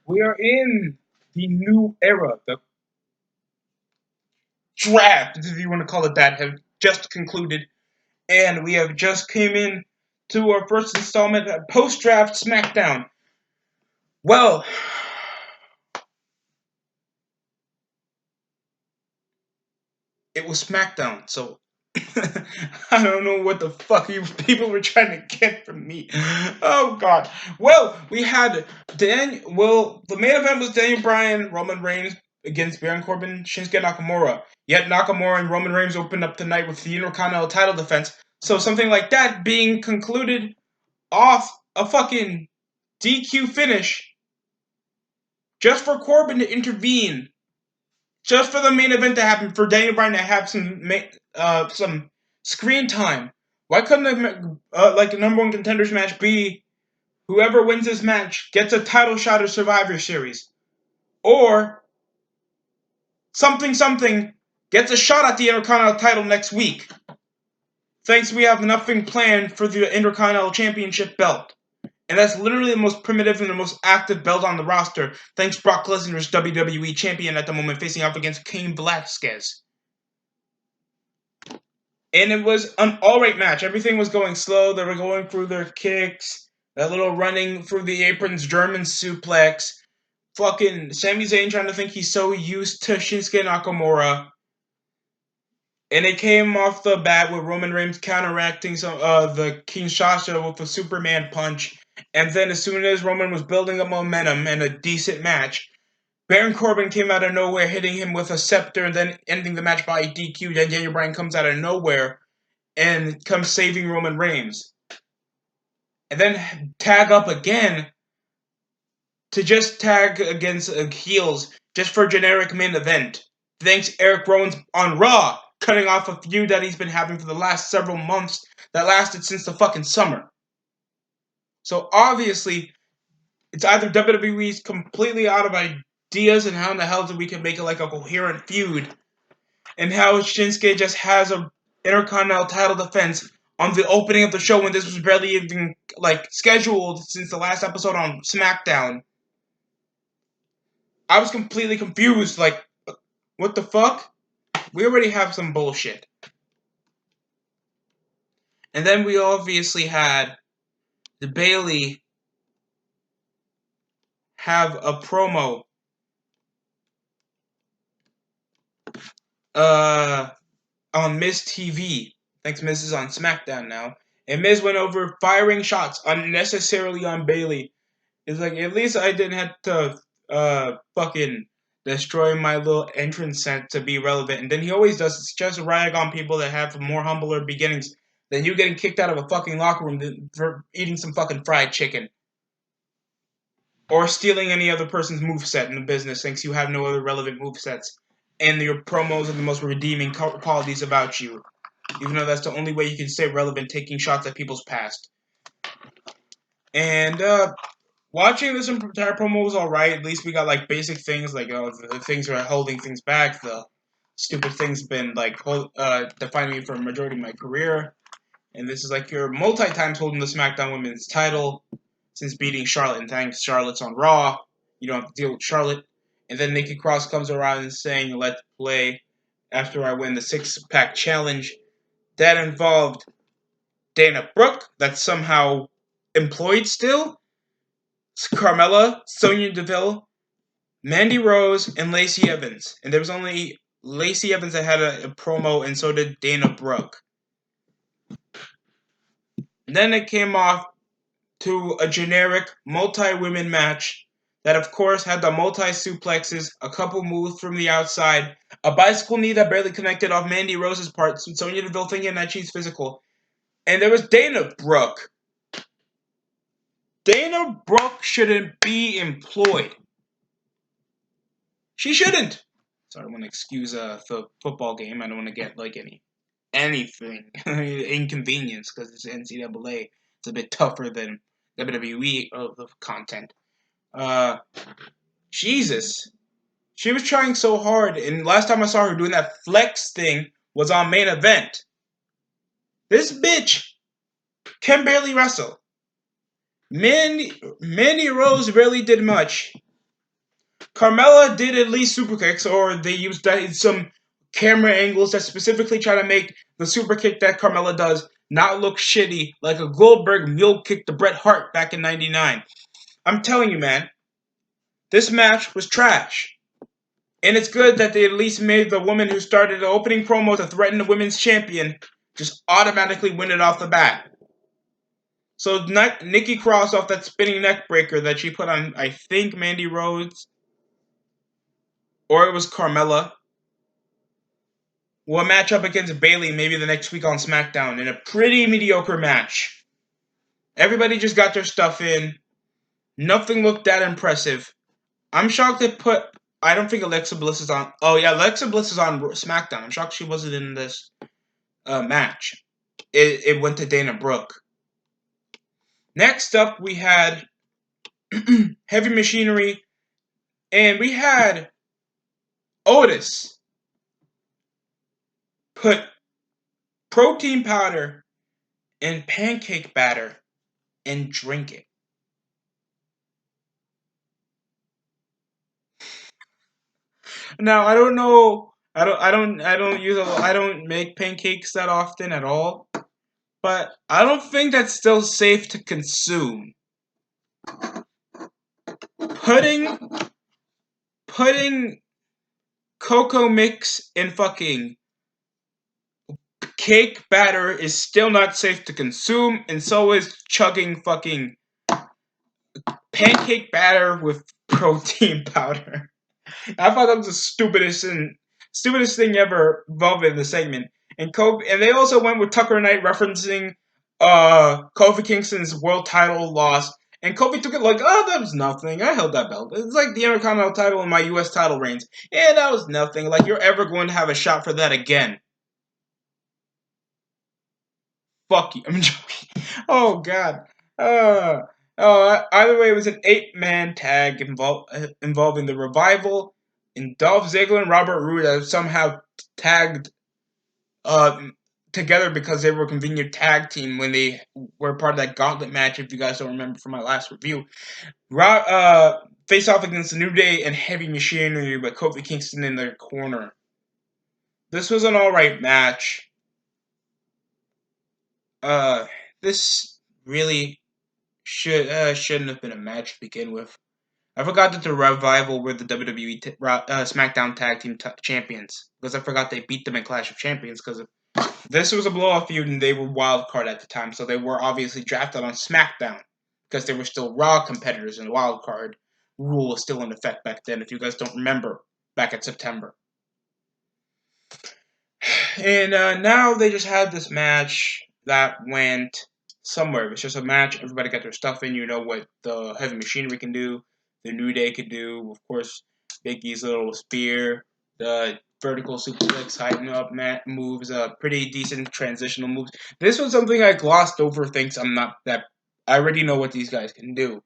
We are in the new era. The draft, if you want to call it that, have just concluded, and we have just came in to our first installment of post-draft SmackDown. Well, it was SmackDown, so I don't know what the fuck you people were trying to get from me. Oh god. Well, we had the main event was Daniel Bryan, Roman Reigns against Baron Corbin, Shinsuke Nakamura. Yet Nakamura and Roman Reigns opened up the night with the Intercontinental title defense. So something like that being concluded off a fucking DQ finish just for Corbin to intervene, just for the main event to happen, for Daniel Bryan to have some screen time. Why couldn't the number one contenders match be whoever wins this match gets a title shot of Survivor Series, or something gets a shot at the Intercontinental title next week? Thanks, we have nothing planned for the Intercontinental Championship belt. And that's literally the most primitive and the most active belt on the roster. Thanks, Brock Lesnar's WWE champion at the moment, facing off against Cain Velasquez. And it was an alright match. Everything was going slow. They were going through their kicks. That little running through the aprons, German suplex. Fucking Sami Zayn trying to think he's so used to Shinsuke Nakamura. And it came off the bat with Roman Reigns counteracting the Kinshasa with a Superman punch. And then as soon as Roman was building up momentum and a decent match, Baron Corbin came out of nowhere, hitting him with a scepter and then ending the match by DQ. Then Daniel Bryan comes out of nowhere and comes saving Roman Reigns. And then tag up again to just tag against heels just for a generic main event. Thanks Eric Rowan's on Raw, cutting off a feud that he's been having for the last several months that lasted since the fucking summer. So obviously, it's either WWE's completely out of ideas and how in the hell we can make it like a coherent feud, and how Shinsuke just has a Intercontinental title defense on the opening of the show when this was barely even scheduled since the last episode on SmackDown. I was completely confused. Like, what the fuck? We already have some bullshit. And then we obviously had the Bayley have a promo on Miz TV. Thanks, Miz is on SmackDown now. And Miz went over firing shots unnecessarily on Bayley. It's like, at least I didn't have to fucking destroy my little entrance set to be relevant. And then he always does, it's just rag on people that have more humbler beginnings than you getting kicked out of a fucking locker room for eating some fucking fried chicken. Or stealing any other person's moveset in the business thinks you have no other relevant movesets. And your promos are the most redeeming qualities about you. Even though that's the only way you can stay relevant, taking shots at people's past. And, watching this entire promo was alright. At least we got, basic things, the things are holding things back. The stupid things been, defining me for a majority of my career. And this is, you're multi-times holding the SmackDown Women's title since beating Charlotte. And thanks, Charlotte's on Raw. You don't have to deal with Charlotte. And then Nikki Cross comes around and saying, let's play after I win the six-pack challenge. That involved Dana Brooke, that's somehow employed still. Carmella, Sonya Deville, Mandy Rose, and Lacey Evans. And there was only Lacey Evans that had a promo, and so did Dana Brooke. And then it came off to a generic multi-women match that, of course, had the multi-suplexes, a couple moves from the outside, a bicycle knee that barely connected off Mandy Rose's part, Sonya Deville thinking that she's physical. And there was Dana Brooke. Dana Brooke shouldn't be employed. She shouldn't. Sorry, I want to excuse the football game. I don't want to get anything inconvenience because it's NCAA. It's a bit tougher than WWE content. Jesus, she was trying so hard, and last time I saw her doing that flex thing was on Main Event. This bitch can barely wrestle. Mandy Rose barely did much. Carmella did at least super kicks, or they used that in some camera angles that specifically try to make the super kick that Carmella does not look shitty like a Goldberg mule kick to Bret Hart back in '99. I'm telling you, man, this match was trash. And it's good that they at least made the woman who started the opening promo to threaten the women's champion just automatically win it off the bat. So Nikki Cross off that spinning neck breaker that she put on, I think, Mandy Rhodes, or it was Carmella, will match up against Bayley maybe the next week on SmackDown in a pretty mediocre match. Everybody just got their stuff in. Nothing looked that impressive. I'm shocked they put. I don't think Alexa Bliss is on. Oh yeah, Alexa Bliss is on SmackDown. I'm shocked she wasn't in this match. It went to Dana Brooke. Next up, we had Heavy Machinery, and we had Otis put protein powder in pancake batter and drink it. Now I don't know. I don't make pancakes that often at all. But I don't think that's still safe to consume. Putting cocoa mix in fucking cake batter is still not safe to consume, and so is chugging fucking pancake batter with protein powder. I thought that was the stupidest thing ever involved in the segment. And they also went with Tucker Knight referencing Kofi Kingston's world title loss. And Kofi took it like, oh, that was nothing. I held that belt. It's like the Intercontinental title in my U.S. title reigns. Yeah, that was nothing. Like, you're ever going to have a shot for that again. Fuck you. I'm joking. Oh, God. Either way, it was an 8-man tag involving the Revival and Dolph Ziggler and Robert Roode have somehow tagged together because they were a convenient tag team when they were part of that gauntlet match, if you guys don't remember from my last review. Face off against the New Day and Heavy Machinery with Kofi Kingston in their corner. This was an alright match. This really shouldn't have been a match to begin with. I forgot that the Revival were the WWE SmackDown Tag Team Champions, because I forgot they beat them in Clash of Champions, because this was a blowout feud and they were wild card at the time, so they were obviously drafted on SmackDown, because they were still Raw competitors and the wild card rule was still in effect back then, if you guys don't remember, back in September. And now they just had this match that went somewhere. It was just a match. Everybody got their stuff in. You know what the Heavy Machinery can do. The New Day can do. Of course, Big E's little spear. The vertical suplex, hiding up moves. Pretty decent transitional moves. This was something I glossed over. Thinks I'm not that. I already know what these guys can do.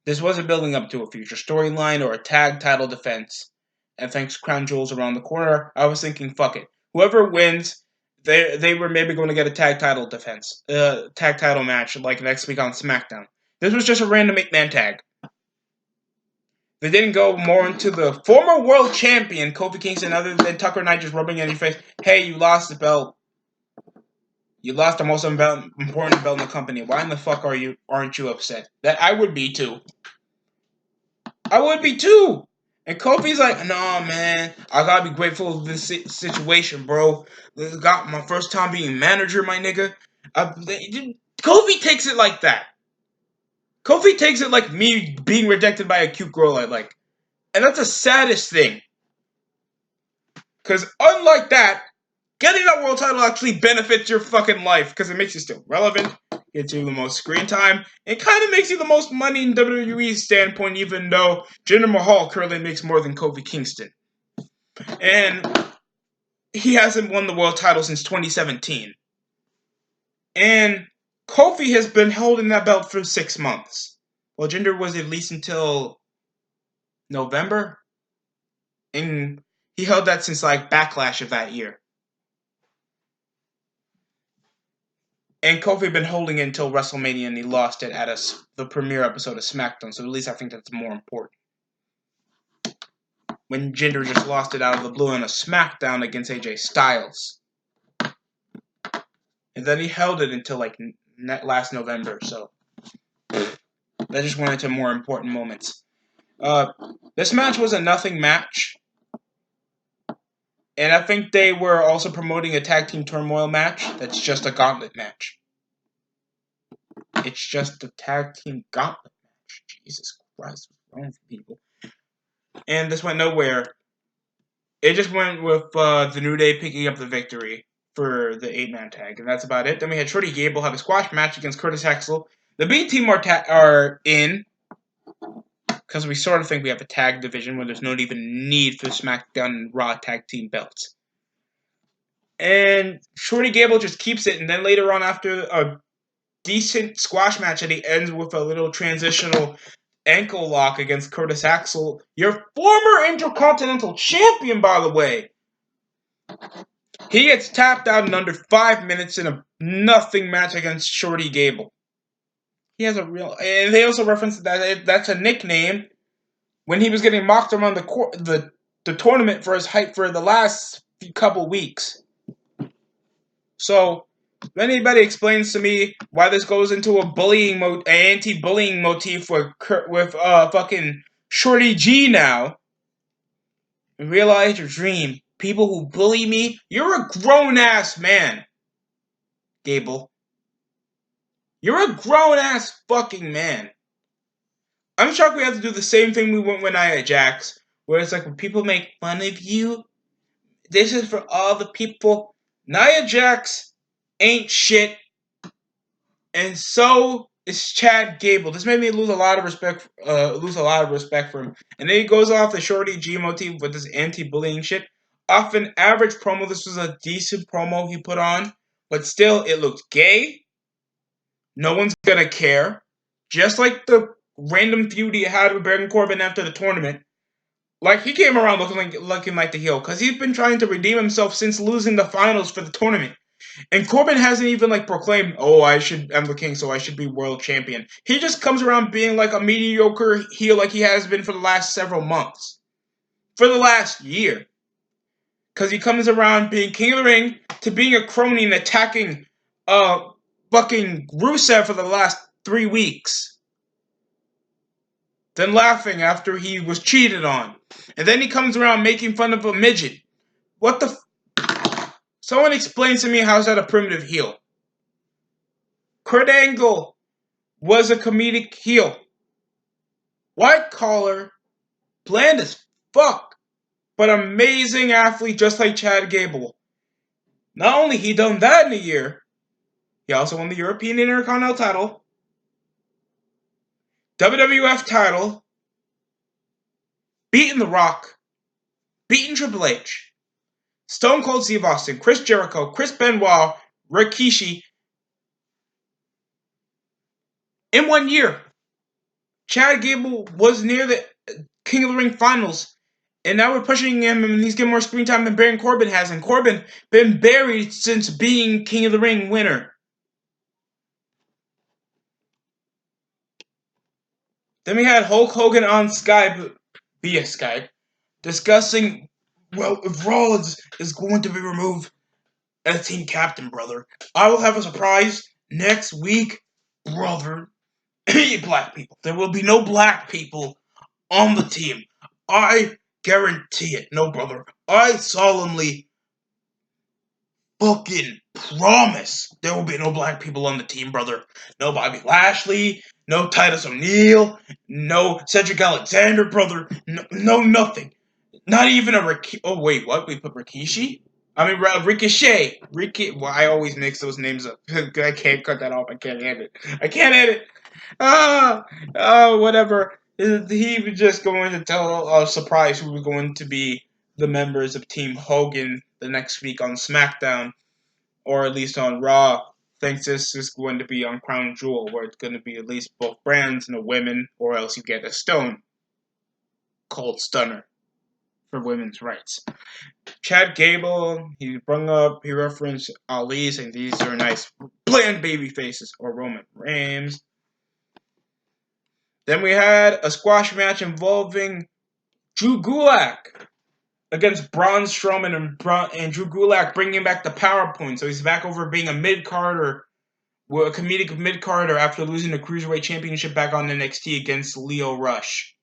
This wasn't building up to a future storyline or a tag title defense. And thanks to Crown Jewels around the corner, I was thinking, fuck it. Whoever wins, they were maybe going to get a tag title tag title match like next week on SmackDown. This was just a random 8-man tag. They didn't go more into the former world champion, Kofi Kingston, other than Tucker Knight just rubbing in your face. Hey, you lost the belt. You lost the most important belt in the company. Why in the fuck aren't you upset? That I would be too. I would be too. And Kofi's like, nah, man, I gotta be grateful for this situation, bro. This got my first time being manager, my nigga. Kofi takes it like that. Kofi takes it like me being rejected by a cute girl I like. And that's the saddest thing. Because unlike that, getting that world title actually benefits your fucking life. Because it makes you still relevant. Gets you the most screen time. It kind of makes you the most money in WWE's standpoint, even though Jinder Mahal currently makes more than Kofi Kingston. And he hasn't won the world title since 2017. And Kofi has been holding that belt for 6 months. Well, Jinder was at least until November. And he held that since like Backlash of that year. And Kofi had been holding it until WrestleMania, and he lost it at the premiere episode of SmackDown. So at least I think that's more important. when Jinder just lost it out of the blue in a SmackDown against AJ Styles. And then he held it until like last November, so that just went into more important moments. This match was a nothing match. And I think they were also promoting a tag team turmoil match that's just a gauntlet match. It's just a tag team gauntlet match. Jesus Christ, what's wrong with people? And this went nowhere. It just went with the New Day picking up the victory for the 8-man tag, and that's about it. Then we had Shorty Gable have a squash match against Curtis Axel. The B team are in, because we sort of think we have a tag division where there's not even need for SmackDown and Raw tag team belts. And Shorty Gable just keeps it, and then later on, after a decent squash match, and he ends with a little transitional ankle lock against Curtis Axel, your former Intercontinental Champion, by the way. He gets tapped out in under 5 minutes in a nothing match against Shorty Gable. He has a real, and they also reference that that's a nickname when he was getting mocked around the tournament for his height for the last couple weeks. So, if anybody explains to me why this goes into a anti-bullying motif with fucking Shorty G now, realize your dream. People who bully me, you're a grown-ass man, Gable. You're a grown-ass fucking man. I'm shocked we have to do the same thing we went with Nia Jax, where it's like when people make fun of you, this is for all the people. Nia Jax ain't shit, and so is Chad Gable. This made me lose a lot of respect for him. And then he goes off the Shorty G motif with this anti-bullying shit. Off an average promo, this was a decent promo he put on, but still, it looked gay. No one's gonna care. Just like the random feud he had with Baron Corbin after the tournament. Like, he came around looking like the heel, because he's been trying to redeem himself since losing the finals for the tournament. And Corbin hasn't even, like, proclaimed, oh, I'm the king, so I should be world champion. He just comes around being, like, a mediocre heel like he has been for the last several months. For the last year. Because he comes around being king of the ring to being a crony and attacking, fucking Rusev for the last 3 weeks. Then laughing after he was cheated on. And then he comes around making fun of a midget. What the Someone explains to me how's that a primitive heel. Kurt Angle was a comedic heel. White collar, bland as fuck, but amazing athlete just like Chad Gable. Not only he done that in a year, he also won the European Intercontinental title, WWF title, beaten The Rock, beaten Triple H, Stone Cold Steve Austin, Chris Jericho, Chris Benoit, Rikishi, in 1 year. Chad Gable was near the King of the Ring finals, and now we're pushing him, and he's getting more screen time than Baron Corbin has, and Corbin been buried since being King of the Ring winner. Then we had Hulk Hogan on Skype, via Skype, discussing, well, if Rollins is going to be removed as team captain, brother, I will have a surprise next week, brother. Black people. There will be no black people on the team. I guarantee it. No, brother. I solemnly fucking promise there will be no black people on the team, brother. No Bobby Lashley, no Titus O'Neil, no Cedric Alexander, brother. No nothing. Not even a Rikishi. Oh, wait, what? We put Rikishi? I mean, Ricochet. Well, I always mix those names up. I can't cut that off. I can't edit. Whatever. He was just going to tell a surprise who was going to be the members of Team Hogan the next week on SmackDown, or at least on Raw. Thinks this is going to be on Crown Jewel, where it's going to be at least both brands and a women, or else you get a Stone Cold Stunner for women's rights. Chad Gable, he referenced Ali, saying these are nice bland baby faces, or Roman Reigns. Then we had a squash match involving Drew Gulak against Braun Strowman and Drew Gulak bringing back the PowerPoint. So he's back over being a mid-carder, a comedic mid-carder after losing the Cruiserweight Championship back on NXT against Lio Rush.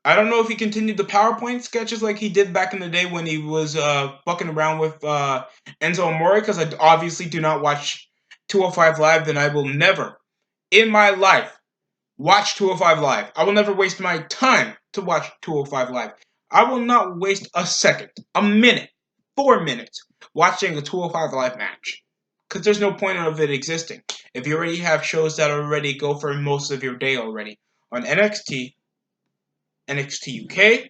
I don't know if he continued the PowerPoint sketches like he did back in the day when he was fucking around with Enzo Amore, because I obviously do not watch 205 Live, then I will never, in my life, watch 205 Live. I will never waste my time to watch 205 Live. I will not waste a second, a minute, 4 minutes watching a 205 Live match. Because there's no point of it existing. If you already have shows that already go for most of your day already on NXT, NXT UK,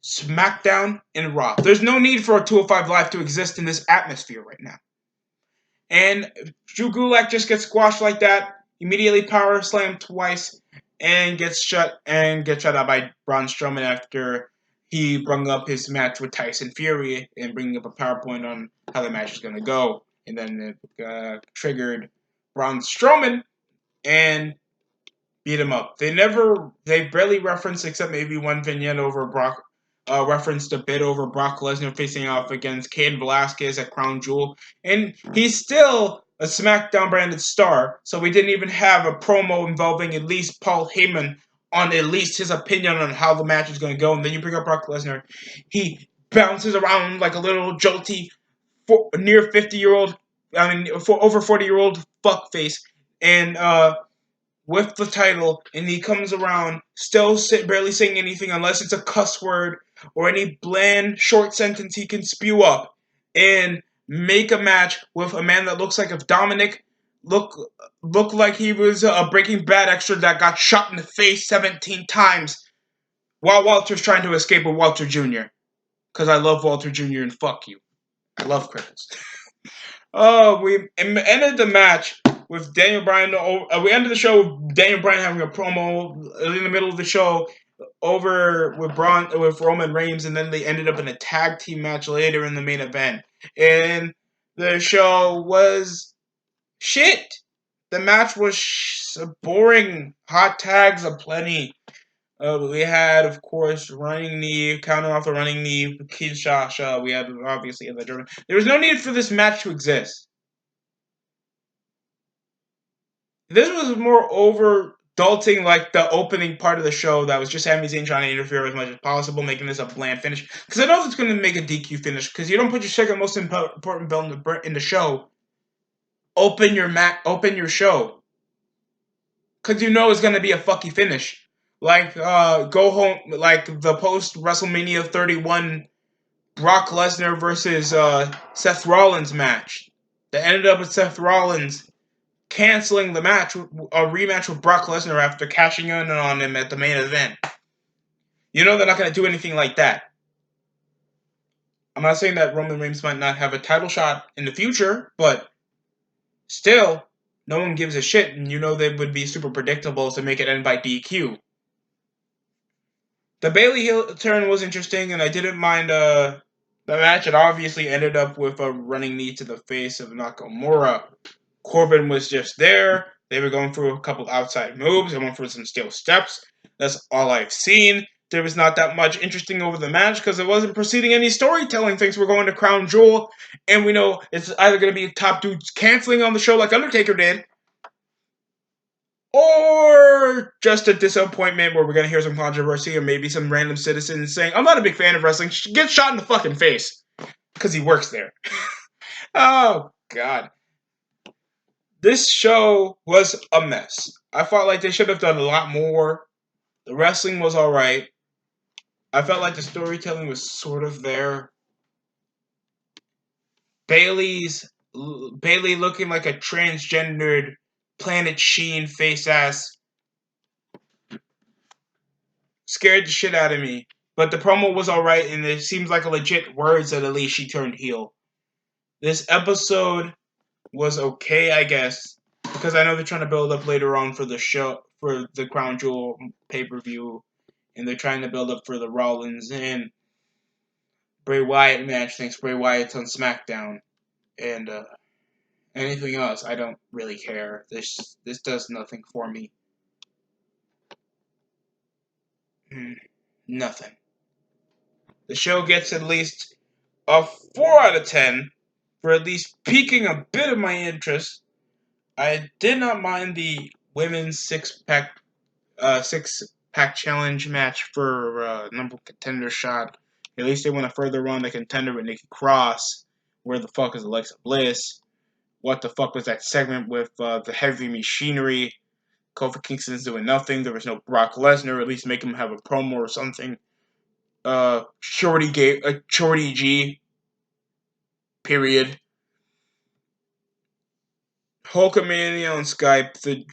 SmackDown, and Raw. There's no need for a 205 Live to exist in this atmosphere right now. And Drew Gulak just gets squashed like that, immediately power slammed twice, and gets shut out by Braun Strowman after he brought up his match with Tyson Fury and bringing up a PowerPoint on how the match is going to go. And then it triggered Braun Strowman and beat him up. They barely referenced, except maybe one vignette over Brock, referenced a bit over Brock Lesnar facing off against Cain Velasquez at Crown Jewel. And he's still a SmackDown branded star, so we didn't even have a promo involving at least Paul Heyman on at least his opinion on how the match is going to go. And then you bring up Brock Lesnar. He bounces around like a little jolty, near 50-year-old, for over 40-year-old fuckface. And, with the title, and he comes around still barely saying anything unless it's a cuss word or any bland short sentence he can spew up, and make a match with a man that looks like if Dominic looked like he was a Breaking Bad extra that got shot in the face 17 times while Walter's trying to escape with Walter Jr. Because I love Walter Jr. and fuck you. I love criminals. Oh, we ended the match with Daniel Bryan. We ended the show with Daniel Bryan having a promo in the middle of the show over with Roman Reigns, and then they ended up in a tag team match later in the main event. And the show was shit. The match was boring. Hot tags aplenty. We had, of course, running knee, counter off the running knee, Kinshasa. We had, obviously, the German. There was no need for this match to exist. This was more overdulting, like the opening part of the show that was just Sami Zayn trying to interfere as much as possible, making this a bland finish. Because I know it's going to make a DQ finish, because you don't put your second most important belt in the show. Open your show. Because you know it's going to be a fucky finish. Like, go home, like the post WrestleMania 31 Brock Lesnar versus Seth Rollins match. That ended up with Seth Rollins canceling the match, a rematch with Brock Lesnar after cashing in on him at the main event. You know they're not going to do anything like that. I'm not saying that Roman Reigns might not have a title shot in the future, but still, no one gives a shit, and you know they would be super predictable to make it end by DQ. The Bayley heel turn was interesting, and I didn't mind the match. It obviously ended up with a running knee to the face of Nakamura. Corbin was just there. They were going through a couple outside moves. They went for some steel steps. That's all I've seen. There was not that much interesting over the match because it wasn't proceeding any storytelling. Things were going to Crown Jewel, and we know it's either going to be top dudes canceling on the show like Undertaker did, or just a disappointment where we're going to hear some controversy or maybe some random citizen saying, I'm not a big fan of wrestling, get shot in the fucking face because he works there. Oh, God. This show was a mess. I felt like they should have done a lot more. The wrestling was alright. I felt like the storytelling was sort of there. Bayley looking like a transgendered Planet Sheen face ass scared the shit out of me. But the promo was alright, and it seems like a legit words that at least she turned heel. This episode was okay, I guess, because I know they're trying to build up later on for the show, for the Crown Jewel pay-per-view, and they're trying to build up for the Rollins and Bray Wyatt match. Thanks, Bray Wyatt's on SmackDown, and anything else, I don't really care. This does nothing for me. Nothing. The show gets at least a 4 out of 10 for at least piquing a bit of my interest. I did not mind the women's six-pack challenge match for number one contender shot. At least they went a further run the contender with Nikki Cross. Where the fuck is Alexa Bliss? What the fuck was that segment with the heavy machinery? Kofi Kingston's doing nothing. There was no Brock Lesnar. At least make him have a promo or something. Shorty G. Period. Hulkamania on Skype. The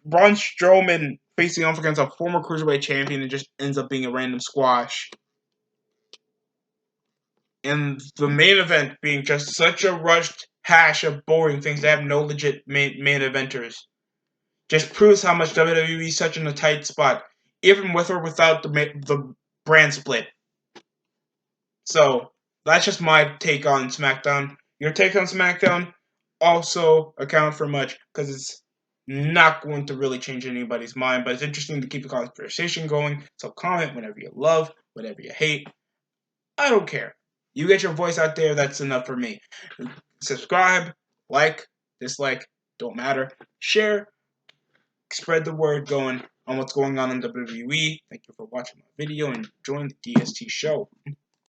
Braun Strowman facing off against a former cruiserweight champion and just ends up being a random squash. And the main event being just such a rushed hash of boring things that have no legit main eventers. Just proves how much WWE is such in a tight spot, even with or without the brand split. So that's just my take on SmackDown. Your take on SmackDown also account for much because it's not going to really change anybody's mind, but it's interesting to keep the conversation going. So comment whenever you love, whatever you hate. I don't care. You get your voice out there, that's enough for me. Subscribe, like, dislike, don't matter. Share, spread the word going on what's going on in WWE. Thank you for watching my video and enjoying the DST show.